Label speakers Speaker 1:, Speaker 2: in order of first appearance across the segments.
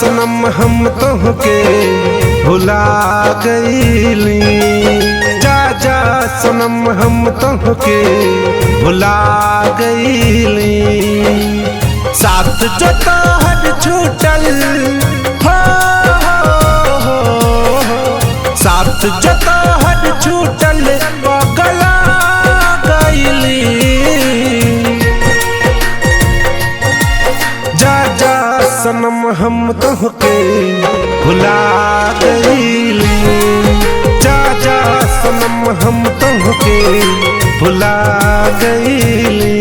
Speaker 1: सनम हम तोहके भुला गईली। जा जा सनम हम तोहके भुला गईली। साथ जो तोहर छूटल हो, साथ जो तोहर छूटल गला गईली। जा जा सनम हम तोहके भुला गईली। जा जा सनम हम तोहके भुला गईली।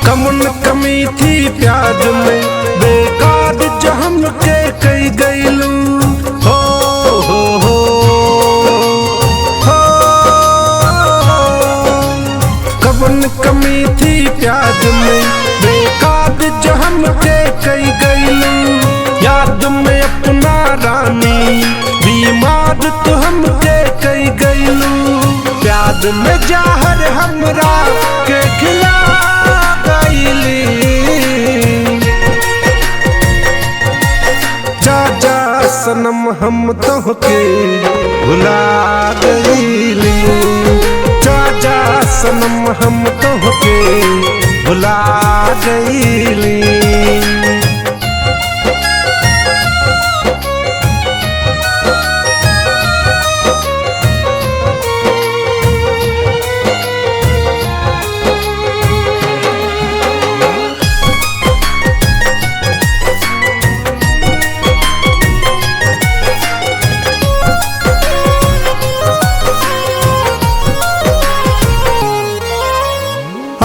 Speaker 1: कमन कमी थी प्याज में बेकार जो हमके कई गईलू। हो हो हो हो कमन कमी थी प्याज में बेकार जो हमके कई गईलू। याद में अपना रानी बीमार तो हमके कई गईलू। प्याज में जहर हमरा के खिला जा जा सनम हम तोहके भुला गईली। जा जा सनम हम तोहके भुला गईली।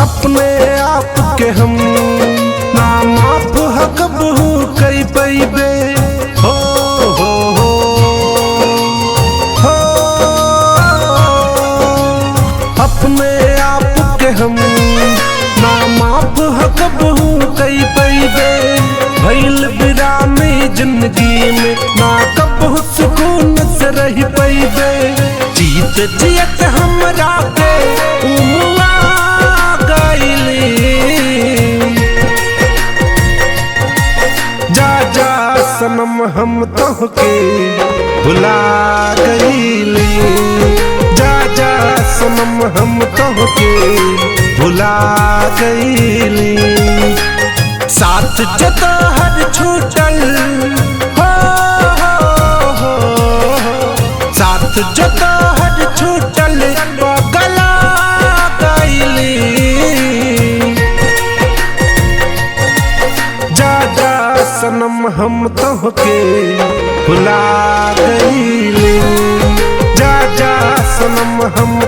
Speaker 1: अपने आप के हम ना माफ हकबहू कई पैबे। हो हो हो हो अपने आप के हम ना माफ हकबहू कई पैबे। भइल बिरामी जिंदगी में ना कबहू सुकून से रह पैबे। जीत जियत हमरा के उमुआ जा जा सनम हम तोहके भुला गईली। जा जा सनम हम तोहके भुला गईली। साथ जो तोहर छूटल हो, साथ जो तोहर छूटल गला गईली। जा जा सनम हम तोहके भुला गईली। जा जा सनम हम